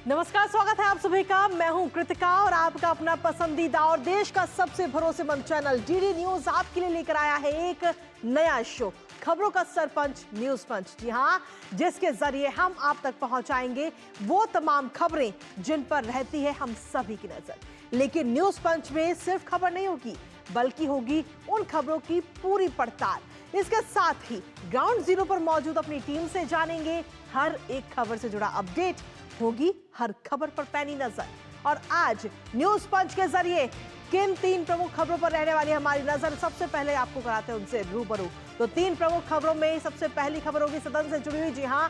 नमस्कार, स्वागत है आप सभी का। मैं हूं कृतिका और आपका अपना पसंदीदा और देश का सबसे भरोसेमंद चैनल डीडी न्यूज आपके लिए लेकर आया है एक नया शो, खबरों का सरपंच न्यूज पंच। जी हां, जिसके जरिए हम आप तक पहुंचाएंगे वो तमाम खबरें जिन पर रहती है हम सभी की नजर। लेकिन न्यूज पंच में सिर्फ खबर नहीं होगी, बल्कि होगी उन खबरों की पूरी पड़ताल। इसके साथ ही ग्राउंड जीरो पर मौजूद अपनी टीम से जानेंगे हर एक खबर से जुड़ा अपडेट, होगी हर खबर पर पैनी नजर। और आज न्यूज पंच के जरिए किन तीन प्रमुख खबरों पर रहने वाली हमारी नजर, सबसे पहले आपको कराते हैं उनसे रूबरू। तो तीन प्रमुख खबरों में सबसे पहली खबर होगी सदन से जुड़ी हुई। जी हां,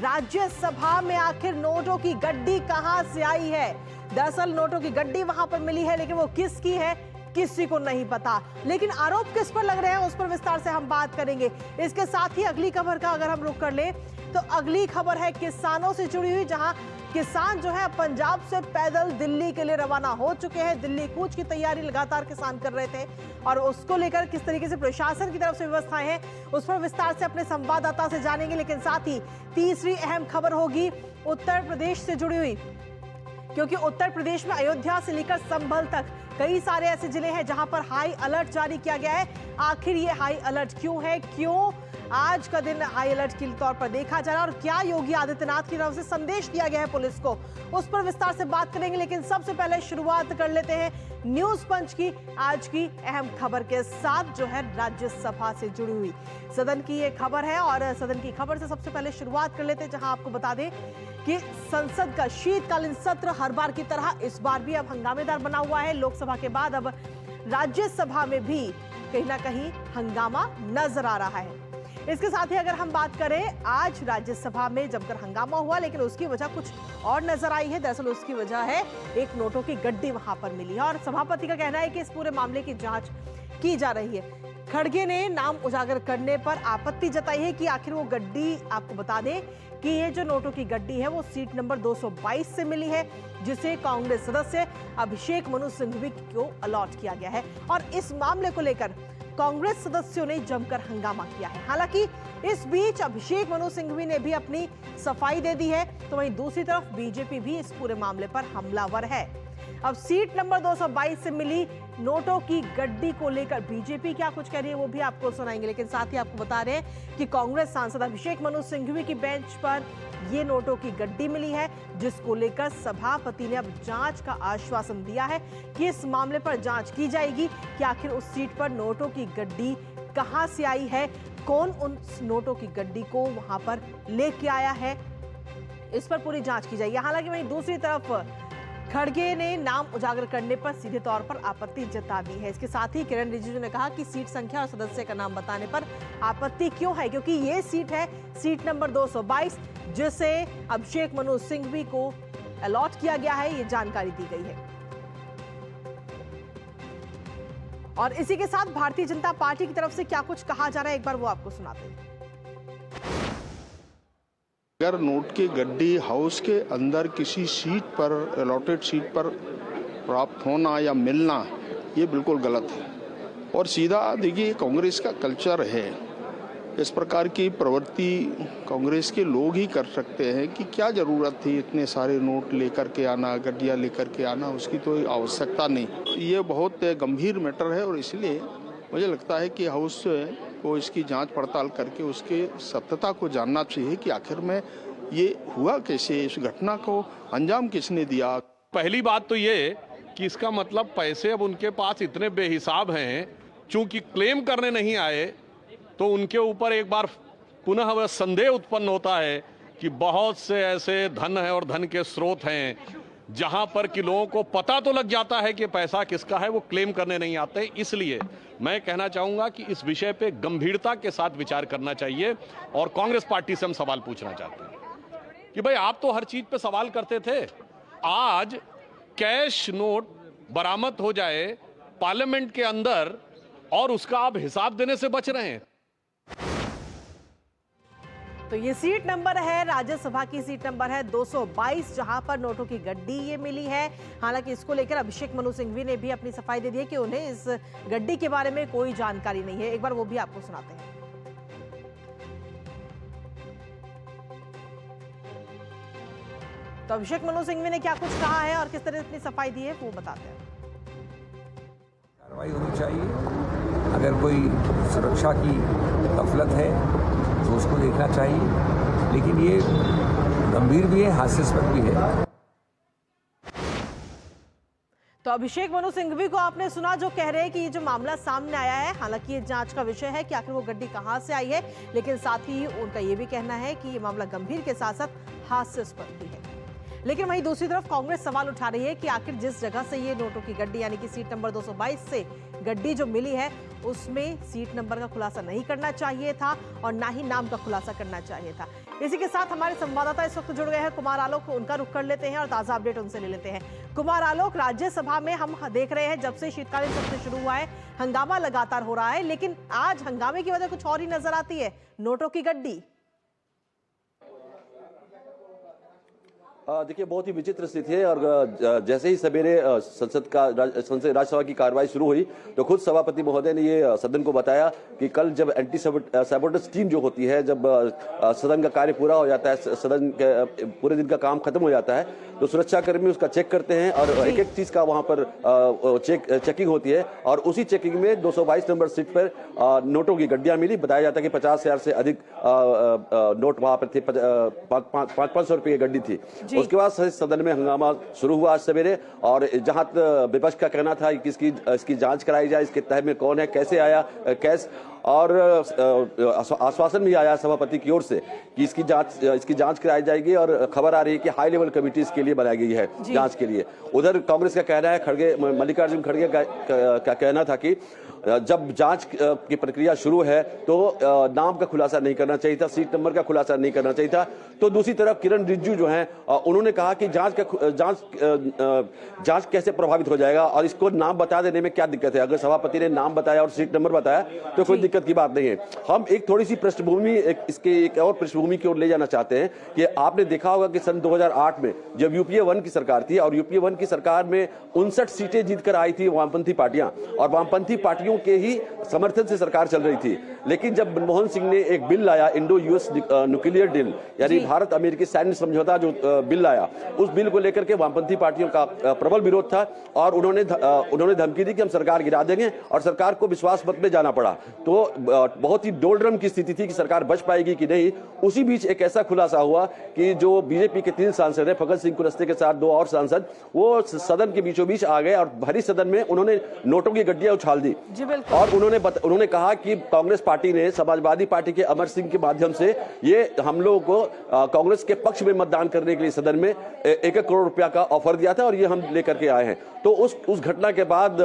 राज्यसभा में आखिर नोटों की गड्डी कहां से आई है। दरअसल नोटों की गड्डी वहां पर मिली है, लेकिन वो किसकी है किसी को नहीं पता। लेकिन आरोप किस पर लग रहे हैं उस पर विस्तार से हम बात करेंगे। इसके साथ ही अगली खबर का अगर हम रुख कर ले तो अगली खबर है किसानों से जुड़ी हुई, जहां किसान जो है पंजाब से पैदल दिल्ली के लिए रवाना हो चुके हैं। दिल्ली कूच की तैयारी लगातार किसान कर रहे थे और उसको लेकर किस तरीके से प्रशासन की तरफ से व्यवस्थाएं हैं उस पर विस्तार से अपने संवाददाता से जानेंगे। लेकिन साथ ही तीसरी अहम खबर होगी उत्तर प्रदेश से जुड़ी हुई, क्योंकि उत्तर प्रदेश में अयोध्या से लेकर संभल तक कई सारे ऐसे जिले हैं जहां पर हाई अलर्ट जारी किया गया है। आखिर ये हाई अलर्ट क्यों है, क्यों आज का दिन हाई अलर्ट के तौर पर देखा जा रहा है और क्या योगी आदित्यनाथ की तरफ से संदेश दिया गया है पुलिस को, उस पर विस्तार से बात करेंगे। लेकिन सबसे पहले शुरुआत कर लेते हैं न्यूज पंच की आज की अहम खबर के साथ, जो है राज्यसभा से जुड़ी हुई सदन की ये खबर है। और सदन की खबर से सबसे पहले शुरुआत कर लेते हैं, जहां आपको बता दें कि संसद का शीतकालीन सत्र हर बार की तरह इस बार भी अब हंगामेदार बना हुआ है। लोकसभा के बाद अब राज्यसभा में भी कहीं ना कहीं हंगामा नजर आ रहा है। इसके साथ ही अगर हम बात करें, आज राज्यसभा में जमकर हंगामा हुआ, लेकिन उसकी वजह कुछ और नजर आई है। दरअसल उसकी वजह है एक नोटों की गड्डी वहां पर मिली है और सभापति का कहना है कि इस पूरे मामले की जांच की जा रही है। खड़गे ने नाम उजागर करने पर आपत्ति जताई है कि आखिर वो गड्डी, आपको बता दें कि ये जो नोटों की गड्डी है वो सीट नंबर 222 से मिली है, जिसे कांग्रेस सदस्य अभिषेक मनु सिंघवी को अलॉट किया गया है। और इस मामले को लेकर कांग्रेस सदस्यों ने जमकर हंगामा किया है। हालांकि इस बीच अभिषेक मनु सिंघवी ने भी अपनी सफाई दे दी है, तो वहीं दूसरी तरफ बीजेपी भी इस पूरे मामले पर हमलावर है। अब सीट नंबर 222 से मिली नोटों की गड्डी को लेकर बीजेपी क्या कुछ कह रही है वो भी आपको सुनाएंगे। लेकिन साथ ही आपको बता रहे हैं कि कांग्रेस सांसद अभिषेक मनु सिंघवी की बेंच पर ये नोटों की गड्डी मिली है, जिसको लेकर सभापति ने अब जांच का आश्वासन दिया है कि इस मामले पर जांच की जाएगी कि आखिर उस सीट पर नोटों की गड्डी कहां से आई है, कौन उन नोटों की गड्डी को वहां पर लेके आया है, इस पर पूरी जांच की जाएगी। हालांकि वहीं दूसरी तरफ खड़गे ने नाम उजागर करने पर सीधे तौर पर आपत्ति जता दी है। इसके साथ ही किरण रिजिजू ने कहा कि सीट संख्या और सदस्य का नाम बताने पर आपत्ति क्यों है, क्योंकि ये सीट है सीट नंबर 222, जिसे अभिषेक मनु सिंघवी को अलॉट किया गया है, ये जानकारी दी गई है। और इसी के साथ भारतीय जनता पार्टी की तरफ से क्या कुछ कहा जा रहा है, एक बार वो आपको सुनाते हैं। अगर नोट की गड्डी हाउस के अंदर किसी सीट पर, अलॉटेड सीट पर प्राप्त होना या मिलना, ये बिल्कुल गलत है। और सीधा देखिए, कांग्रेस का कल्चर है, इस प्रकार की प्रवृत्ति कांग्रेस के लोग ही कर सकते हैं कि क्या ज़रूरत थी इतने सारे नोट लेकर के आना, गड्डियाँ लेकर के आना, उसकी तो आवश्यकता नहीं। ये बहुत गंभीर मैटर है और इसलिए मुझे लगता है कि हाउस को इसकी जांच पड़ताल करके उसके सत्यता को जानना चाहिए कि आखिर में ये हुआ कैसे, इस घटना को अंजाम किसने दिया। पहली बात तो ये कि इसका मतलब पैसे अब उनके पास इतने बेहिसाब हैं, चूंकि क्लेम करने नहीं आए तो उनके ऊपर एक बार पुनः वह संदेह उत्पन्न होता है कि बहुत से ऐसे धन है और धन के स्रोत हैं जहां पर कि लोगों को पता तो लग जाता है कि पैसा किसका है, वो क्लेम करने नहीं आते। इसलिए मैं कहना चाहूंगा कि इस विषय पे गंभीरता के साथ विचार करना चाहिए और कांग्रेस पार्टी से हम सवाल पूछना चाहते हैं कि भाई आप तो हर चीज पे सवाल करते थे, आज कैश नोट बरामद हो जाए पार्लियामेंट के अंदर और उसका आप हिसाब देने से बच रहे हैं। तो ये सीट नंबर है, राज्यसभा की सीट नंबर है 222, जहां पर नोटों की गड्डी ये मिली है। हालांकि इसको लेकर अभिषेक मनु सिंघवी ने भी अपनी सफाई दे दी है कि उन्हें इस गड्डी के बारे में कोई जानकारी नहीं है। एक बार वो भी आपको सुनाते हैं। तो अभिषेक मनु सिंघवी ने क्या कुछ कहा है और किस तरह अपनी सफाई दी है वो बताते हैं। कार्रवाई होनी चाहिए। अगर कोई सुरक्षा की गफलत है तो उसको देखना चाहिए, लेकिन ये गंभीर भी है, हास्यास्पद भी है। तो अभिषेक मनु सिंघवी को आपने सुना, जो कह रहे हैं कि ये जो मामला सामने आया है, हालांकि ये जांच का विषय है कि आखिर वो गड्डी कहां से आई है, लेकिन साथ ही उनका ये भी कहना है कि ये मामला गंभीर के साथ साथ हास्यास्पद भी है। लेकिन वहीं दूसरी तरफ कांग्रेस सवाल उठा रही है कि आखिर जिस जगह से ये नोटों की गड्डी यानी कि सीट नंबर 222 से गड्डी जो मिली है उसमें सीट नंबर का खुलासा नहीं करना चाहिए था और ना ही नाम का खुलासा करना चाहिए था। इसी के साथ हमारे संवाददाता इस वक्त जुड़ गए हैं कुमार आलोक, उनका रुख कर लेते हैं और ताजा अपडेट उनसे ले लेते हैं। कुमार आलोक, राज्यसभा में हम देख रहे हैं जब से शीतकालीन सत्र शुरू हुआ है हंगामा लगातार हो रहा है, लेकिन आज हंगामे की वजह कुछ और ही नजर आती है, नोटों की गड्डी। देखिए, बहुत ही विचित्र स्थिति है और जैसे ही सवेरे राज्यसभा की कार्रवाई शुरू हुई तो खुद सभापति महोदय ने ये सदन को बताया कि कल जब एंटी सैबोटेज टीम जो होती है, जब सदन का कार्य पूरा हो जाता है, सदन के पूरे दिन का काम खत्म हो जाता है, तो सुरक्षा कर्मी उसका चेक करते हैं और एक एक चीज का वहां पर चेकिंग होती है। और उसी चेकिंग में 222 नंबर सीट पर नोटों की गड्डियां मिली। बताया जाता है कि 50,000 से अधिक नोट वहां पर थे, 500 रुपए की गड्डी थी। उसके बाद सदन में हंगामा शुरू हुआ आज सवेरे, और जहां विपक्ष का कहना था कि इसकी जांच कराई जाए, इसके तह में कौन है, कैसे आया कैश, और आश्वासन भी आया सभापति की ओर से कि इसकी जांच कराई जाएगी। और खबर आ रही है कि हाई लेवल कमेटी इसके लिए बनाई गई है जांच के लिए। उधर कांग्रेस का कहना है, मल्लिकार्जुन खड़गे का कहना था कि जब जांच की प्रक्रिया शुरू है तो नाम का खुलासा नहीं करना चाहिए था, सीट नंबर का खुलासा नहीं करना चाहिए था। तो दूसरी तरफ किरण रिजिजू जो हैं उन्होंने कहा कि जांच कैसे प्रभावित हो जाएगा और इसको नाम बता देने में क्या दिक्कत है। अगर सभापति ने नाम बताया और सीट नंबर बताया तो कोई दिक्कत की बात नहीं है। हम एक थोड़ी सी पृष्ठभूमि एक और पृष्ठभूमि की ओर ले जाना चाहते हैं कि आपने देखा होगा कि सन 2008 में जब यूपीए 1 की सरकार थी और यूपीए 1 की सरकार में 59 सीटें जीतकर आई थी वामपंथी पार्टियां, और वामपंथी पार्टियों के ही समर्थन से सरकार चल रही थी। लेकिन जब मनमोहन सिंह ने एक बिल लाया, इंडो यूएस न्यूक्लियर डील, यानी भारत अमेरिकी सैन्य समझौता जो बिल लाया, उस बिल को लेकर के वामपंथी पार्टियों का प्रबल विरोध था और उन्होंने धमकी दी कि हम सरकार गिरा देंगे, और सरकार को विश्वास मत में जाना पड़ा। तो बहुत ही डोलड्रम की स्थिति थी कि सरकार बच पाएगी कि नहीं। उसी बीच एक ऐसा खुलासा हुआ कि जो बीजेपी के 3 सांसद हैं, फग्गन सिंह कुलस्ते के साथ 2 और सांसद, वो सदन के बीचों बीच आ गए और भरी सदन में उन्होंने नोटों की गड्डियां उछाल दी। और उन्होंने कहा कि कांग्रेस पार्टी ने समाजवादी पार्टी के अमर सिंह के माध्यम से ये हम लोगों को कांग्रेस के पक्ष में मतदान करने के लिए सदन में 1 करोड़ रुपया का ऑफर दिया था और ये हम लेकर के आए हैं। तो उस घटना के बाद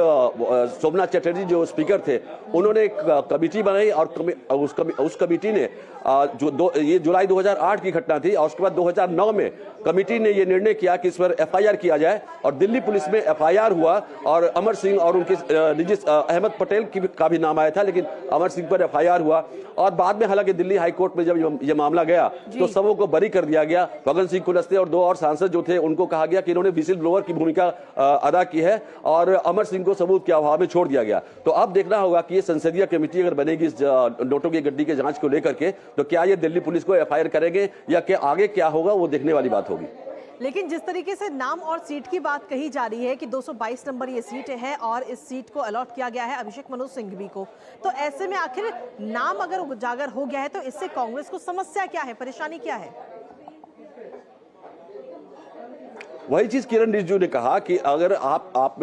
सोमनाथ चटर्जी जो स्पीकर थे, उन्होंने एक कमेटी बनाई और उस कमेटी ने ये जुलाई 2008 की घटना थी, और उसके बाद 2009 में कमेटी ने ये निर्णय किया कि इस पर एफआईआर किया जाए, और दिल्ली पुलिस में एफआईआर हुआ और अमर सिंह और उनके अहमद पटेल का भी नाम आया था, लेकिन अमर सिंह पर एफआईआर हुआ। और बाद में हालांकि दिल्ली हाई कोर्ट में जब ये मामला गया तो सबों को बरी कर दिया गया। फग्गन सिंह कुलस्ते और 2 और सांसद जो थे उनको कहा गया कि इन्होंने विसिल ब्लोअर की भूमिका अदा की है, और अमर सिंह को सबूत के अभाव में छोड़ दिया गया। तो अब देखना होगा कि ये संसदीय कमेटी अगर बनेगी इस नोटों की गड्डी के जांच को लेकर के, तो क्या ये दिल्ली पुलिस को एफआईआर करेंगे या क्या आगे क्या होगा, वो देखने वाली बात होगी। लेकिन जिस तरीके से नाम और सीट की बात कही जा रही है कि 222 नंबर ये सीट है और इस सीट को अलॉट किया गया है अभिषेक मनु सिंघवी को, तो ऐसे में आखिर नाम अगर उजागर हो गया है तो इससे कांग्रेस को समस्या क्या है, परेशानी क्या है? वही चीज किरण रिजिजू ने कहा कि अगर आप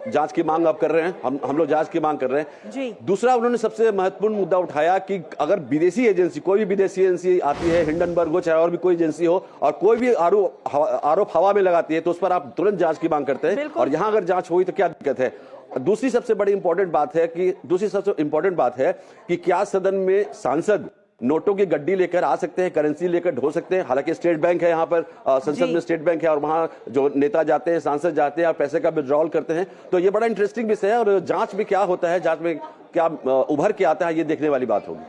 जांच की मांग आप कर रहे हैं, हम लोग जांच की मांग कर रहे हैं जी। दूसरा उन्होंने सबसे महत्वपूर्ण मुद्दा उठाया कि अगर विदेशी एजेंसी, कोई भी विदेशी एजेंसी आती है, हिंडनबर्ग हो चाहे और भी कोई एजेंसी हो, और कोई भी आरोप हवा में लगाती है तो उस पर आप तुरंत जांच की मांग करते हैं, और यहां अगर जांच हुई तो क्या दिक्कत है। दूसरी सबसे इम्पोर्टेंट बात है कि क्या सदन में सांसद नोटों की गड्डी लेकर आ सकते हैं, करेंसी लेकर ढो सकते हैं। हालांकि स्टेट बैंक है यहाँ पर, संसद में स्टेट बैंक है, और वहां जो नेता जाते हैं, सांसद जाते हैं और पैसे का विड्रॉल करते हैं। तो ये बड़ा इंटरेस्टिंग विषय है, और जांच में क्या होता है, जांच में क्या उभर के आता है, ये देखने वाली बात होगी।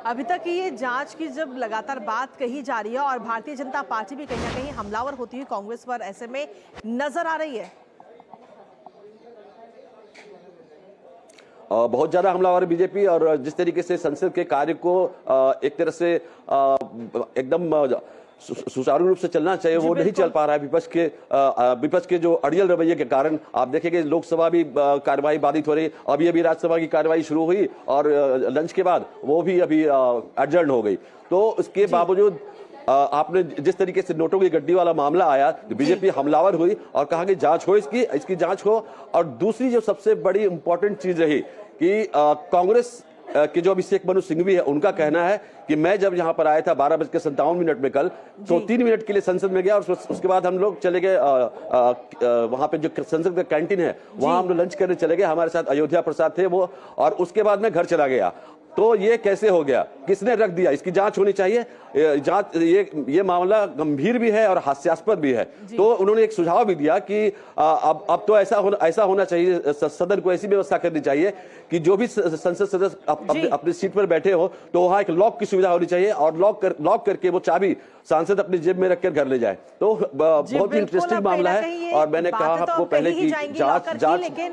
अभी तक ये जांच की जब लगातार बात कही जा रही है और भारतीय जनता पार्टी भी कहीं ना कहीं हमलावर होती हुई कांग्रेस पर ऐसे में नजर आ रही है, बहुत ज्यादा हमलावर बीजेपी, और जिस तरीके से संसद के कार्य को एक तरह से एकदम सुचारू रूप से चलना चाहिए वो नहीं चल पा रहा है। विपक्ष के जो अड़ियल रवैये के कारण आप देखेंगे लोकसभा भी कार्यवाही बाधित हो रही, अभी अभी राज्यसभा की कार्यवाही शुरू हुई और लंच के बाद वो भी अभी एडजर्न हो गई। तो इसके बावजूद आपने जिस तरीके से नोटों की गड्डी वाला मामला आया तो बीजेपी हमलावर हुई और कहा कि जांच हो, इसकी जांच हो। और दूसरी जो सबसे बड़ी इंपॉर्टेंट चीज रही कि कांग्रेस कि जो अभिषेक मनु सिंघवी है, उनका कहना है कि मैं जब यहां पर आया था 12:57 में कल, तो 3 मिनट के लिए संसद में गया और उसके बाद हम लोग चले गए वहां पे जो संसद का कैंटीन है वहां हम लोग लंच करने चले गए। हमारे साथ अयोध्या प्रसाद थे वो, और उसके बाद मैं घर चला गया। तो ये कैसे हो गया, किसने रख दिया, इसकी जांच होनी चाहिए। जांच ये मामला गंभीर भी है और हास्यास्पद भी है। तो उन्होंने एक सुझाव भी दिया कि अब तो ऐसा होना चाहिए, सदन को ऐसी व्यवस्था करनी चाहिए कि जो भी संसद सदस्य अपनी सीट पर बैठे हो तो वहां एक लॉक की सुविधा होनी चाहिए और लॉक करके वो चाबी सांसद अपनी जेब में रखकर घर ले जाए। तो बहुत ही इंटरेस्टिंग मामला है और मैंने कहा आपको पहले की जांच,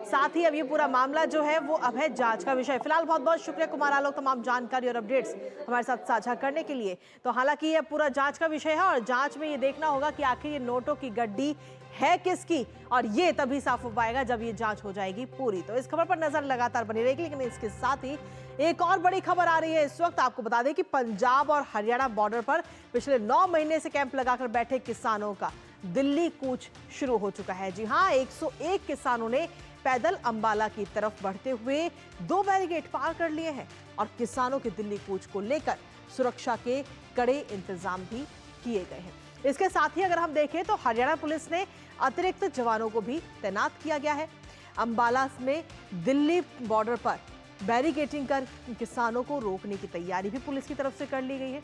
साथ ही अब ये पूरा मामला जो है वो अब है जांच का विषय। फिलहाल बहुत बहुत शुक्रिया कुमार आलोक तमाम जानकारी और अपडेट्स हमारे साथ साझा करने के लिए। तो हालांकि ये पूरा जांच का विषय है और जांच में ये देखना होगा कि आखिर ये नोटों की गड्डी है किसकी, और ये तभी साफ हो पाएगा जब ये जांच हो जाएगी पूरी। तो इस खबर पर नजर लगातार बनी रहेगी, लेकिन इसके साथ ही एक और बड़ी खबर आ रही है इस वक्त। आपको बता दें कि पंजाब और हरियाणा बॉर्डर पर पिछले 9 महीने से कैंप लगाकर बैठे किसानों का दिल्ली कूच शुरू हो चुका है। जी हाँ, 101 किसानों ने पैदल अंबाला की तरफ बढ़ते हुए 2 बैरिकेड पार कर लिए हैं और किसानों के दिल्ली कूच को लेकर सुरक्षा के कड़े इंतजाम भी किए गए हैं। इसके साथ ही अगर हम देखें तो हरियाणा पुलिस ने अतिरिक्त जवानों को भी तैनात किया गया है। अंबाला में दिल्ली बॉर्डर पर बैरिकेडिंग कर किसानों को रोकने की तैयारी भी पुलिस की तरफ से कर ली गई है।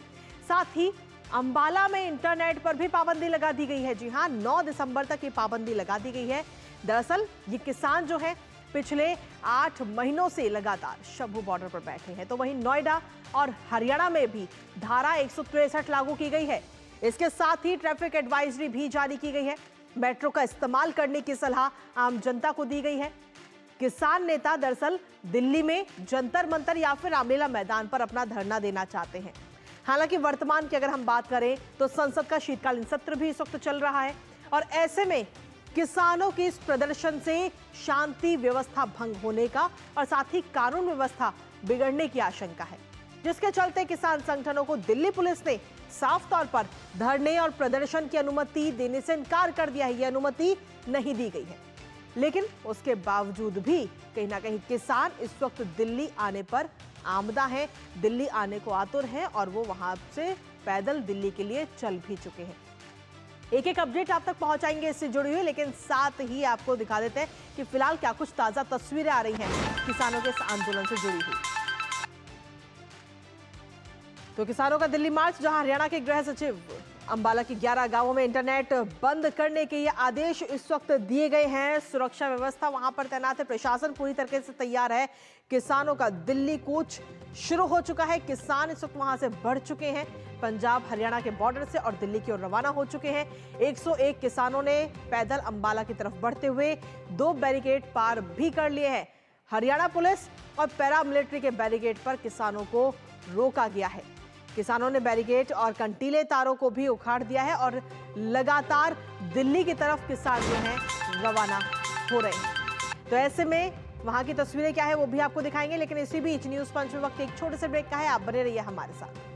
साथ ही अंबाला में इंटरनेट पर भी पाबंदी लगा दी गई है। जी हाँ, 9 दिसंबर तक ये पाबंदी लगा दी गई है। दरअसल ये किसान जो है पिछले 8 महीनों से लगातार शंभू बॉर्डर पर बैठे हैं। तो वहीं नोएडा और हरियाणा में भी धारा 163 लागू की गई है। इसके साथ ही ट्रैफिक एडवाइजरी भी जारी की गई है। मेट्रो का इस्तेमाल करने की सलाह आम जनता को दी गई है। किसान नेता दरअसल दिल्ली में जंतर मंतर या फिर रामलीला मैदान पर अपना धरना देना चाहते हैं। हालांकि वर्तमान की अगर हम बात करें तो संसद का शीतकालीन सत्र भी इस वक्त चल रहा है और ऐसे में किसानों के इस प्रदर्शन से शांति व्यवस्था भंग होने का और साथ ही कानून व्यवस्था बिगड़ने की आशंका है, जिसके चलते किसान संगठनों को दिल्ली पुलिस ने साफ तौर पर धरने और प्रदर्शन की अनुमति देने से इनकार कर दिया है। यह अनुमति नहीं दी गई है, लेकिन उसके बावजूद भी कहीं ना कहीं किसान इस वक्त दिल्ली आने पर आमदा है, दिल्ली आने को आतुर हैं और वो वहां से पैदल दिल्ली के लिए चल भी चुके हैं। एक एक अपडेट आप तक पहुंचाएंगे इससे जुड़ी हुई, लेकिन साथ ही आपको दिखा देते हैं कि फिलहाल क्या कुछ ताजा तस्वीरें आ रही हैं किसानों के इस आंदोलन से जुड़ी हुई। तो किसानों का दिल्ली मार्च, जहां हरियाणा के गृह सचिव अंबाला की 11 गांवों में इंटरनेट बंद करने के ये आदेश इस वक्त दिए गए हैं। सुरक्षा व्यवस्था वहां पर तैनात है, प्रशासन पूरी तरीके से तैयार है। किसानों का दिल्ली कूच शुरू हो चुका है। किसान इस वक्त वहां से बढ़ चुके हैं, पंजाब हरियाणा के बॉर्डर से और दिल्ली की ओर रवाना हो चुके हैं। 101 किसानों ने पैदल अंबाला की तरफ बढ़ते हुए 2 बैरिकेड पार भी कर लिए हैं। हरियाणा पुलिस और पैरामिलिट्री के बैरिकेड पर किसानों को रोका गया है। किसानों ने बैरिकेड और कंटीले तारों को भी उखाड़ दिया है और लगातार दिल्ली की तरफ किसान जो हैं रवाना हो रहे हैं। तो ऐसे में वहां की तस्वीरें क्या है वो भी आपको दिखाएंगे, लेकिन इसी बीच न्यूज पंच में वक्त एक छोटे से ब्रेक का है। आप बने रहिए हमारे साथ।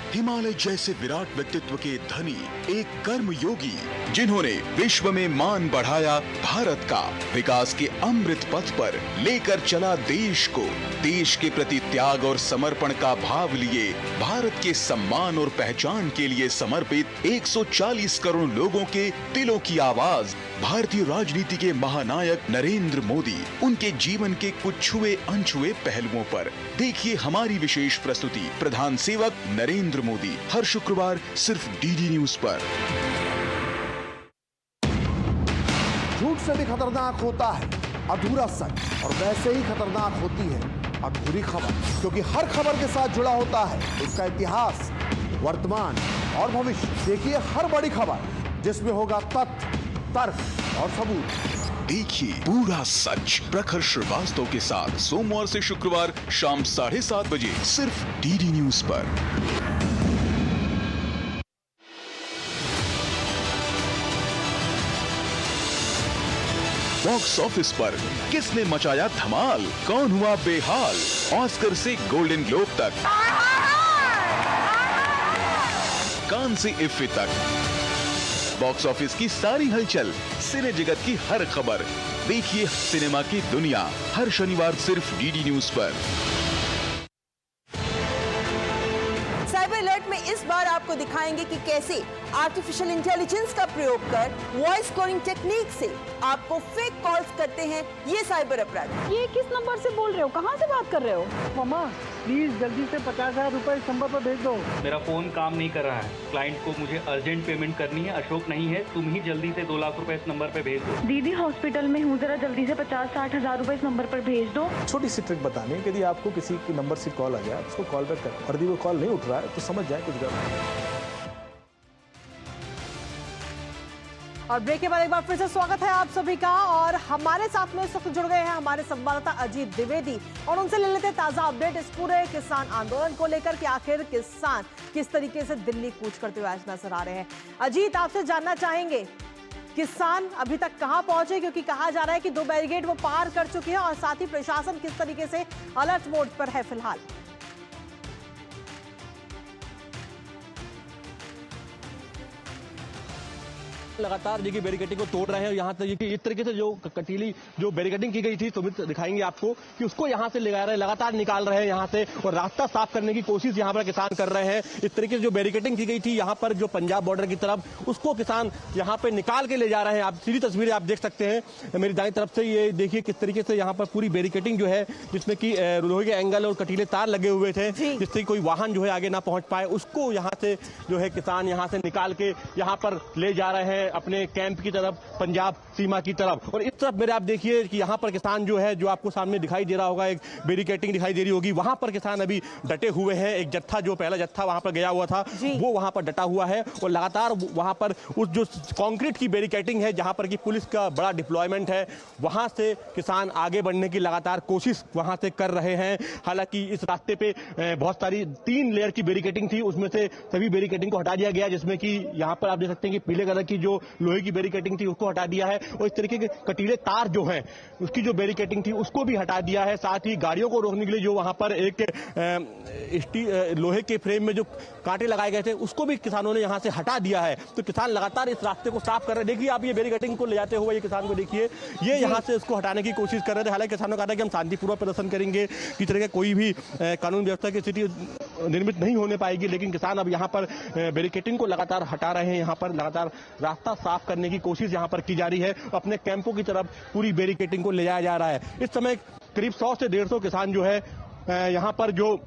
हिमालय जैसे विराट व्यक्तित्व के धनी एक कर्म योगी, जिन्होंने विश्व में मान बढ़ाया भारत का, विकास के अमृत पथ पर लेकर चला देश को, देश के प्रति त्याग और समर्पण का भाव लिए भारत के सम्मान और पहचान के लिए समर्पित 140 करोड़ लोगों के दिलों की आवाज, भारतीय राजनीति के महानायक नरेंद्र मोदी, उनके जीवन के कुछ छुए अनछुए पहलुओं पर देखिए हमारी विशेष प्रस्तुति प्रधान सेवक नरेंद्र मोदी, हर शुक्रवार सिर्फ डीडी न्यूज पर। झूठ से भी खतरनाक होता है अधूरा सच, और वैसे ही खतरनाक होती है अधूरी खबर, क्योंकि हर खबर के साथ जुड़ा होता है उसका इतिहास, वर्तमान और भविष्य। देखिए हर बड़ी खबर जिसमें होगा तथ्य, तर्क और सबूत, देखिए पूरा सच प्रखर श्रीवास्तव के साथ सोमवार से शुक्रवार शाम 7:30 बजे सिर्फ डीडी न्यूज पर। बॉक्स ऑफिस पर किसने मचाया धमाल, कौन हुआ बेहाल, ऑस्कर से गोल्डन ग्लोब तक, कान से इफ्फी तक, बॉक्स ऑफिस की सारी हलचल, सिने जगत की हर खबर। देखिए सिनेमा की दुनिया हर शनिवार सिर्फ डीडी न्यूज पर। साइबर अलर्ट में इस बार आपको दिखाएंगे कि कैसे आर्टिफिशियल इंटेलिजेंस का प्रयोग कर वॉइस कॉलिंग टेक्निक से आपको फेक कॉल्स करते हैं ये साइबर अपराधी। ये किस नंबर से बोल रहे हो, कहाँ से बात कर रहे हो? मामा प्लीज जल्दी से 50,000 रुपए इस नंबर पर भेज दो। मेरा फोन काम नहीं कर रहा है, क्लाइंट को मुझे अर्जेंट पेमेंट करनी है, अशोक नहीं है, तुम ही जल्दी से 2 लाख रुपए इस नंबर पे भेज दो। दीदी हॉस्पिटल में हूँ, जरा जल्दी से 50-60 हजार रुपए इस नंबर पर भेज दो। छोटी सी ट्रिक बताने, यदि आपको किसी के नंबर से कॉल आ जाए उसको कॉल बैक करें और यदि वो कॉल नहीं उठ रहा है तो समझ जाए कुछ गड़बड़ है। और ब्रेक के बाद एक बार फिर से स्वागत है आप सभी का। और हमारे साथ में इस वक्त जुड़ गए हैं हमारे संवाददाता अजीत द्विवेदी और उनसे ले लेते हैं ताजा अपडेट इस पूरे किसान आंदोलन को लेकर कि आखिर किसान किस तरीके से दिल्ली कूच करते हुए आज नजर आ रहे हैं। अजीत, आपसे जानना चाहेंगे किसान अभी तक कहां पहुंचे, क्योंकि कहा जा रहा है कि 2 बैरिकेड वो पार कर चुके हैं और साथ ही प्रशासन किस तरीके से अलर्ट मोड पर है फिलहाल। लगातार देखिए बैरिकेडिंग को तोड़ रहे हैं और यहाँ तक इस तरीके से जो कटीली जो बैरिकेडिंग की गई थी सुमित दिखाएंगे आपको कि उसको यहाँ से ले जा रहे हैं, लगातार निकाल रहे हैं यहाँ से और रास्ता साफ करने की कोशिश यहाँ पर किसान कर रहे हैं। इस तरीके से जो बैरिकेडिंग की गई थी यहाँ पर जो पंजाब बॉर्डर की तरफ, उसको किसान यहाँ पे निकाल के ले जा रहे हैं। आप सीधी तस्वीरें आप देख सकते हैं मेरी दाईं तरफ से, ये देखिए किस तरीके से यहाँ पर पूरी बैरिकेडिंग जो है जिसमें कि लोहे के एंगल और कटीले तार लगे हुए थे जिससे कोई वाहन जो है आगे ना पहुंच पाए, उसको यहाँ से जो है किसान यहाँ से निकाल के यहाँ पर ले जा रहे हैं अपने कैंप की तरफ, पंजाब सीमा की तरफ। और इस तरफ मेरे आप देखिए कि यहाँ पर किसान जो है, जो आपको सामने दिखाई दे रहा होगा, एक बैरिकेडिंग दिखाई दे रही होगी, वहां पर किसान अभी डटे हुए हैं। एक जत्था जो पहला जत्था वहां पर गया हुआ था वो वहां पर डटा हुआ है और लगातार वहां पर उस जो कंक्रीट की बैरिकेडिंग है जहां पर की पुलिस का बड़ा डिप्लॉयमेंट है, वहां से किसान आगे बढ़ने की लगातार कोशिश वहां से कर रहे हैं। हालांकि इस रास्ते पे बहुत सारी 3 लेयर की बैरिकेडिंग थी, उसमें से सभी बैरिकेडिंग को हटा दिया गया, जिसमें कि यहाँ पर आप देख सकते हैं कि पीले कलर की जो लोहे की बैरिकेडिंग थी उसको हटा दिया है और इस तरीके के कटीले तार जो हैं उसकी जो बैरिकेडिंग थी उसको भी हटा दिया है। साथ ही गाड़ियों को रोकने के लिए जो वहां पर एक लोहे के फ्रेम में जो कांटे लगाए गए थे उसको भी किसानों ने यहां से हटा दिया है। तो किसान लगातार इस रास्ते को साफ कर रहे हैं। देखिए आप ये बैरिकेडिंग को ले जाते हुए ये किसान को देखिए, ये यहां से इसको हटाने की कोशिश कर रहे थे। हालांकि किसानों का था कि हम शांतिपूर्वक प्रदर्शन करेंगे, किसी तरह कोई भी कानून व्यवस्था की स्थिति निर्मित नहीं होने पाएगी, लेकिन किसान अब यहाँ पर बैरिकेडिंग को लगातार हटा रहे हैं। यहाँ पर लगातार रास्ता साफ करने की कोशिश यहाँ पर की जा रही है, अपने कैंपों की तरफ पूरी बैरिकेडिंग को ले जाया जा रहा है। इस समय करीब 100 से 150 किसान जो है यहाँ पर जो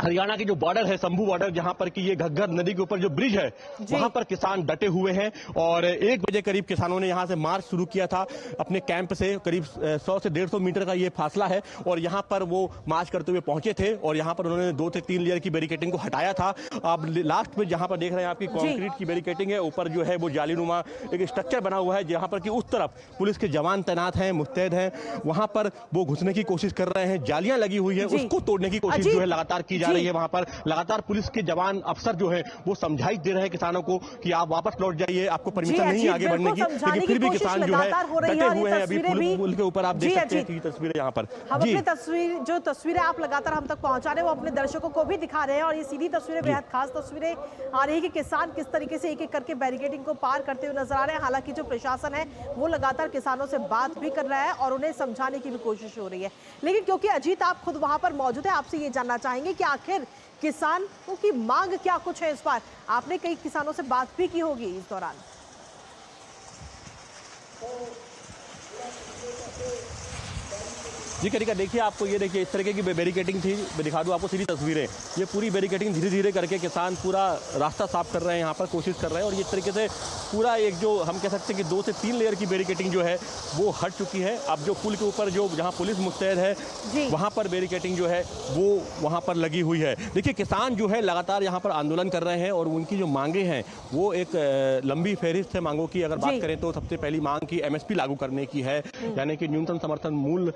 हरियाणा की जो बॉर्डर है, शंभू बॉर्डर, जहां पर कि ये घग्गर नदी के ऊपर जो ब्रिज है वहां पर किसान डटे हुए हैं और 1 बजे करीब किसानों ने यहां से मार्च शुरू किया था अपने कैंप से। करीब 100 से 150 मीटर का ये फासला है और यहां पर वो मार्च करते हुए पहुंचे थे और यहां पर उन्होंने 2 से 3 लेयर की बैरिकेडिंग को हटाया था। अब लास्ट में जहां पर देख रहे हैं आपकी कॉन्क्रीट की बैरिकेडिंग है, ऊपर जो है वो जालीनुमा एक स्ट्रक्चर बना हुआ है जहां पर कि उस तरफ पुलिस के जवान तैनात हैं, मुस्तैद हैं, वहां पर वो घुसने की कोशिश कर रहे हैं। जालियां लगी हुई है, उसको तोड़ने की कोशिश जो है लगातार की जा रही है। वहां पर लगातार पुलिस के जवान अफसर जो है वो समझाइश दे रहे हैं किसानों को कि आप वापस लौट जाइए, आपको परमिशन नहीं आगे बढ़ने की, लेकिन फिर भी किसान जो है डटे हुए हैं। अभी पुल के ऊपर आप देख सकते हैं तस्वीरें यहाँ पर। हम अपनी जो तस्वीरें आप लगातार हम तक पहुंचा रहे हैं वो अपने दर्शकों को भी दिखा रहे हैं और ये सीधी तस्वीरें बेहद खास तस्वीरें आ रही है कि किसान किस तरीके से एक-एक करके बैरिकेडिंग को पार करते हुए नजर आ रहे हैं। हालांकि जो प्रशासन है वो लगातार किसानों से बात भी कर रहा है और उन्हें समझाने की भी कोशिश हो रही है। लेकिन क्योंकि अजीत आप खुद वहां पर मौजूद है, आपसे ये जानना चाहेंगे कि आखिर किसानों की मांग क्या कुछ है इस बार? आपने कई किसानों से बात भी की होगी इस दौरान। जी करिका, देखिए आपको ये देखिए इस तरीके की बैरिकेडिंग थी, मैं दिखा दूं आपको सीधी तस्वीरें। ये पूरी बैरिकेडिंग धीरे धीरे करके किसान पूरा रास्ता साफ कर रहे हैं, यहाँ पर कोशिश कर रहे हैं और ये तरीके से पूरा एक जो हम कह सकते हैं कि 2 से 3 लेयर की बैरिकेडिंग जो है वो हट चुकी है। अब जो पुल के ऊपर जो जहाँ पुलिस मुस्तैद है वहाँ पर बैरिकेडिंग जो है वो वहाँ पर लगी हुई है। देखिए किसान जो है लगातार यहाँ पर आंदोलन कर रहे हैं और उनकी जो मांगे हैं वो एक लंबी फहरिस्त है मांगों की। अगर बात करें तो सबसे पहली मांग की MSP लागू करने की है, यानी कि न्यूनतम समर्थन मूल्य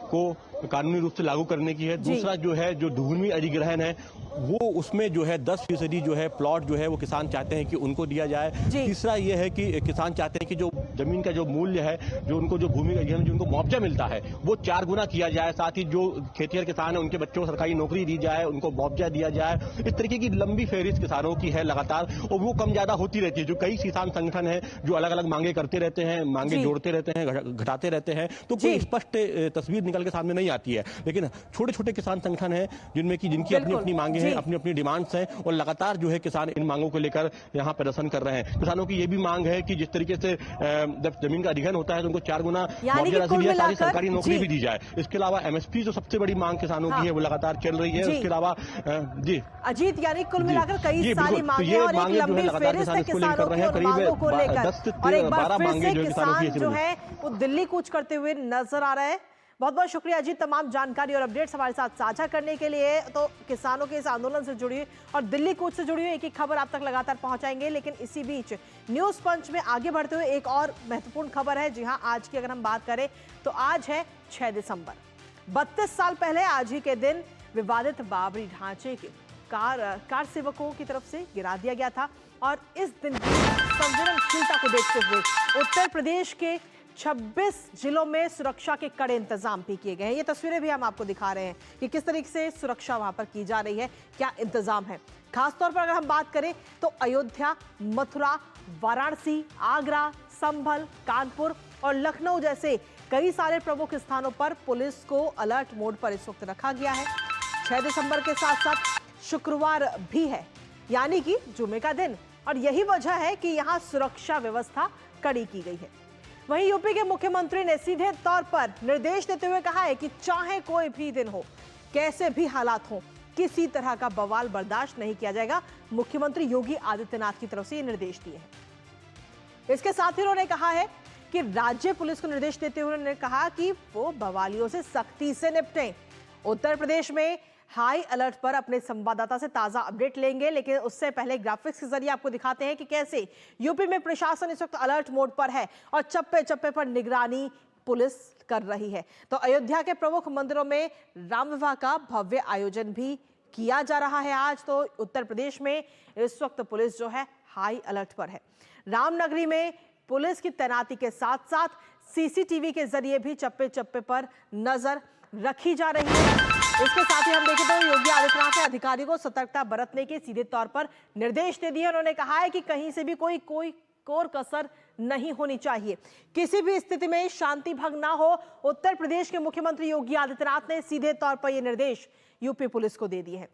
को कानूनी रूप से लागू करने की है। दूसरा जो है जो भूमि अधिग्रहण है वो उसमें जो है 10% जो है प्लॉट जो है वो किसान चाहते हैं कि उनको दिया जाए। तीसरा ये है कि किसान चाहते हैं कि जो जमीन का जो मूल्य है, जो उनको जो भूमि अधिग्रहण जो उनको मुआवजा मिलता है वो 4 गुना किया जाए। साथ ही जो खेतिहर किसान है उनके बच्चों को सरकारी नौकरी दी जाए, उनको मुआवजा दिया जाए। इस तरीके की लंबी फहरिस्त किसानों की है लगातार और वो कम ज्यादा होती रहती है। जो कई किसान संगठन है जो अलग अलग मांगे करते रहते हैं, मांगे जोड़ते रहते हैं, घटाते रहते हैं, तो कोई स्पष्ट तस्वीर निकल के सामने नहीं आती है। लेकिन छोटे छोटे किसान संगठन है जिनकी अपनी अपनी मांगे हैं, अपनी अपनी डिमांड्स हैं और लगातार जो है किसान इन मांगों को लेकर यहाँ प्रदर्शन कर रहे हैं। किसानों की ये भी मांग है कि जिस तरीके से जब जमीन का अधिग्रहण होता है तो उनको 4 गुना मुआवजा राशि दिया, साथ ही सरकारी नौकरी भी दी जाए। इसके अलावा MSP जो सबसे बड़ी मांग किसानों की है वो लगातार चल रही है। उसके अलावा जी अजीत, यानी कुल मिलाकर कई सारी मांगे और एक लंबी फहरिस्त है किसानों की और मांगों को लेकर। और एक बार फिर से किसान जो है वो दिल्ली कूच करते हुए नजर आ रहा है। बहुत बहुत शुक्रिया अजीत, तमाम जानकारी और अपडेट्स हमारे साथ साझा करने के लिए। तो किसानों के इस आंदोलन से जुड़ी और दिल्ली कूच से जुड़ी हुई एक एक खबर आप तक लगातार पहुंचाएंगे। लेकिन इसी बीच न्यूज पंच में आगे बढ़ते हुए एक और महत्वपूर्ण खबर है। जी हां, आज की अगर हम बात करें तो आज है 6 दिसंबर। 32 साल पहले आज ही के दिन विवादित बाबरी ढांचे के कार सेवकों की तरफ से गिरा दिया गया था। और इस दिन की संवेदनशीलता को देखते हुए उत्तर प्रदेश के 26 जिलों में सुरक्षा के कड़े इंतजाम भी किए गए हैं। ये तस्वीरें भी हम आपको दिखा रहे हैं कि किस तरीके से सुरक्षा वहां पर की जा रही है, क्या इंतजाम है। खासतौर पर अगर हम बात करें तो अयोध्या, मथुरा, वाराणसी, आगरा, संभल, कानपुर और लखनऊ जैसे कई सारे प्रमुख स्थानों पर पुलिस को अलर्ट मोड पर इस वक्त रखा गया है। 6 दिसंबर के साथ साथ शुक्रवार भी है, यानी कि जुमे का दिन, और यही वजह है कि यहां सुरक्षा व्यवस्था कड़ी की गई है। वहीं यूपी के मुख्यमंत्री ने सीधे तौर पर निर्देश देते हुए कहा है कि चाहे कोई भी दिन हो, कैसे भी हालात हो, किसी तरह का बवाल बर्दाश्त नहीं किया जाएगा। मुख्यमंत्री योगी आदित्यनाथ की तरफ से ये निर्देश दिए हैं। इसके साथ ही उन्होंने कहा है कि राज्य पुलिस को निर्देश देते हुए उन्होंने कहा कि वो बवालियों से सख्ती से निपटें। उत्तर प्रदेश में हाई अलर्ट पर अपने संवाददाता से ताजा अपडेट लेंगे, लेकिन उससे पहले ग्राफिक्स के जरिए आपको दिखाते हैं कि कैसे यूपी में प्रशासन इस वक्त अलर्ट मोड पर है और चप्पे चप्पे पर निगरानी पुलिस कर रही है। तो अयोध्या के प्रमुख मंदिरों में राम विवाह का भव्य आयोजन भी किया जा रहा है आज। तो उत्तर प्रदेश में इस वक्त पुलिस जो है हाई अलर्ट पर है। रामनगरी में पुलिस की तैनाती के साथ साथ CCTV के जरिए भी चप्पे चप्पे पर नजर रखी जा रही है। इसके साथ ही हम देखें तो योगी आदित्यनाथ ने अधिकारियों को सतर्कता बरतने के सीधे तौर पर निर्देश दे दिए। उन्होंने कहा है कि कहीं से भी कोई कोर कसर नहीं होनी चाहिए, किसी भी स्थिति में शांति भंग ना हो। उत्तर प्रदेश के मुख्यमंत्री योगी आदित्यनाथ ने सीधे तौर पर यह निर्देश यूपी पुलिस को दे दिए हैं।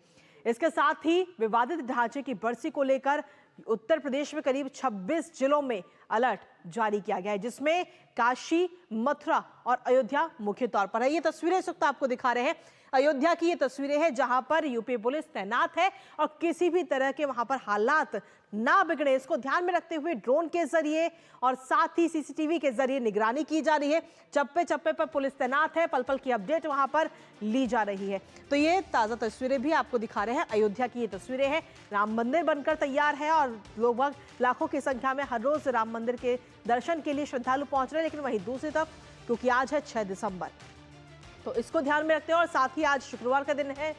इसके साथ ही विवादित ढांचे की बरसी को लेकर उत्तर प्रदेश में करीब 26 जिलों में अलर्ट जारी किया गया है, जिसमें काशी, मथुरा और अयोध्या मुख्य तौर पर है। ये तस्वीरें इस वक्त आपको दिखा रहे हैं। अयोध्या की ये तस्वीरें हैं जहां पर यूपी पुलिस तैनात है और किसी भी तरह के वहां पर हालात ना बिगड़े, इसको ध्यान में रखते हुए ड्रोन के जरिए और साथ ही CCTV के जरिए निगरानी की जा रही है। चप्पे चप्पे पर पुलिस तैनात है, पल पल की अपडेट वहां पर ली जा रही है। तो ये ताजा तस्वीरें भी आपको दिखा रहे हैं। अयोध्या की ये तस्वीरें हैं। राम मंदिर बनकर तैयार है और लगभग लाखों की संख्या में हर रोज राम मंदिर के दर्शन के लिए श्रद्धालु पहुंच रहे हैं। लेकिन वहीं दूसरी तरफ क्योंकि आज है 6 दिसंबर, तो इसको ध्यान में रखते हैं और साथ ही आज शुक्रवार का दिन है,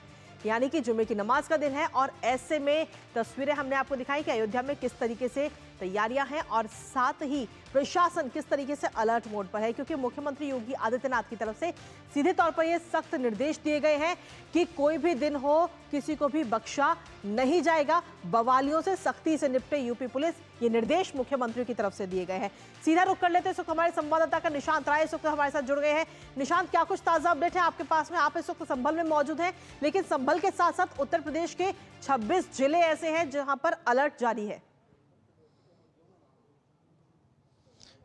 यानी कि जुमे की नमाज का दिन है। और ऐसे में तस्वीरें हमने आपको दिखाई कि अयोध्या में किस तरीके से तैयारियां हैं और साथ ही प्रशासन किस तरीके से अलर्ट मोड पर है, क्योंकि मुख्यमंत्री योगी आदित्यनाथ की तरफ से सीधे तौर पर ये सख्त निर्देश दिए गए हैं कि कोई भी दिन हो, किसी को भी बख्शा नहीं जाएगा, बवालियों से सख्ती से निपटे यूपी पुलिस। ये निर्देश मुख्यमंत्री की तरफ से दिए गए हैं। सीधा रुख कर लेते हैं इस वक्त हमारे संवाददाता का निशांत राय इस वक्त हमारे साथ जुड़ गए हैं। निशांत, क्या कुछ ताजा अपडेट है आपके पास में? आप इस वक्त संभल में मौजूद हैं, लेकिन संभल के साथ साथ उत्तर प्रदेश के 26 जिले ऐसे हैं जहां पर अलर्ट जारी है।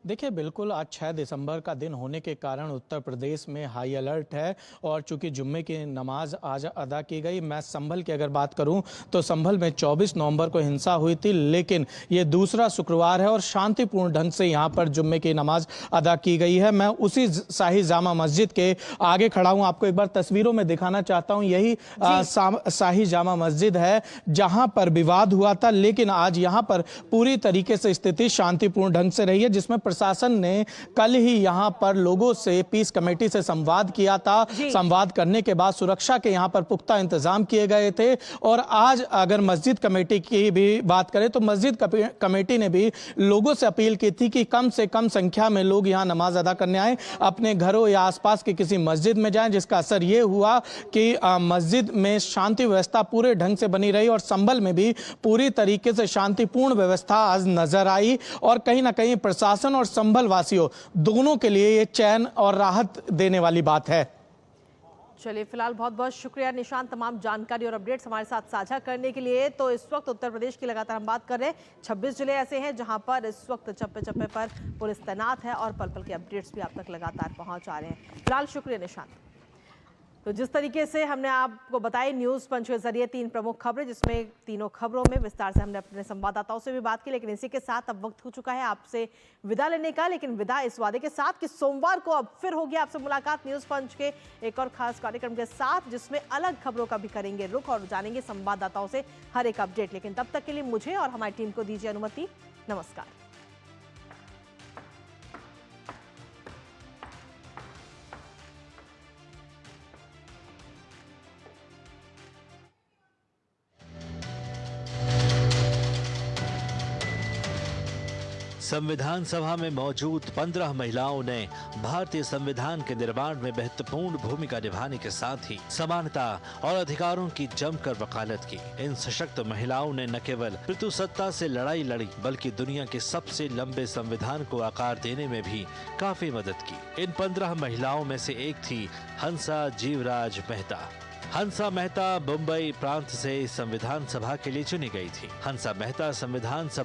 देखिए, बिल्कुल आज 6 दिसंबर का दिन होने के कारण उत्तर प्रदेश में हाई अलर्ट है और चूंकि जुम्मे की नमाज आज अदा की गई। मैं संभल की अगर बात करूं तो संभल में 24 नवंबर को हिंसा हुई थी, लेकिन ये दूसरा शुक्रवार है और शांतिपूर्ण ढंग से यहां पर जुम्मे की नमाज अदा की गई है। मैं उसी शाही जामा मस्जिद के आगे खड़ा हूं, आपको एक बार तस्वीरों में दिखाना चाहता हूं। यही शाही जामा मस्जिद है जहां पर विवाद हुआ था, लेकिन आज यहां पर पूरी तरीके से स्थिति शांतिपूर्ण ढंग से रही है, जिसमें प्रशासन ने कल ही यहां पर लोगों से पीस कमेटी से संवाद किया था। संवाद करने के बाद सुरक्षा के यहां पर पुख्ता इंतजाम किए गए थे। और आज अगर मस्जिद कमेटी की भी बात करें तो मस्जिद कमेटी ने भी लोगों से अपील की थी कि कम से कम संख्या में लोग यहां नमाज अदा करने आए, अपने घरों या आसपास के किसी मस्जिद में जाएं, जिसका असर यह हुआ कि मस्जिद में शांति व्यवस्था पूरे ढंग से बनी रही और संभल में भी पूरी तरीके से शांतिपूर्ण व्यवस्था आज नजर आई। और कहीं ना कहीं प्रशासन और संभल वासियों दोनों के लिए ये चैन और राहत देने वाली बात है। चलिए, फिलहाल बहुत बहुत शुक्रिया निशांत, तमाम जानकारी और अपडेट्स हमारे साथ साझा करने के लिए। तो इस वक्त उत्तर प्रदेश की लगातार हम बात कर रहे हैं, 26 जिले ऐसे हैं जहां पर इस वक्त चप्पे चप्पे पर पुलिस तैनात है और पल पल के अपडेट्स भी आप तक लगातार पहुंच आ रहे हैं। फिलहाल शुक्रिया निशांत। तो जिस तरीके से हमने आपको बताई न्यूज़ पंच के जरिए 3 प्रमुख खबरें, जिसमें तीनों खबरों में विस्तार से हमने अपने संवाददाताओं से भी बात की, लेकिन इसी के साथ अब वक्त हो चुका है आपसे विदा लेने का। लेकिन विदा इस वादे के साथ कि सोमवार को अब फिर होगी आपसे मुलाकात न्यूज़ पंच के एक और खास कार्यक्रम के साथ, जिसमें अलग खबरों का भी करेंगे रुख और जानेंगे संवाददाताओं से हर एक अपडेट। लेकिन तब तक के लिए मुझे और हमारी टीम को दीजिए अनुमति। नमस्कार। संविधान सभा में मौजूद 15 महिलाओं ने भारतीय संविधान के निर्माण में महत्वपूर्ण भूमिका निभाने के साथ ही समानता और अधिकारों की जमकर वकालत की। इन सशक्त महिलाओं ने न केवल पितृसत्ता से लड़ाई लड़ी, बल्कि दुनिया के सबसे लंबे संविधान को आकार देने में भी काफी मदद की। इन 15 महिलाओं में से एक थी हंसा जीवराज मेहता। हंसा मेहता मुंबई प्रांत से संविधान सभा के लिए चुनी गई थी। हंसा मेहता संविधान सभा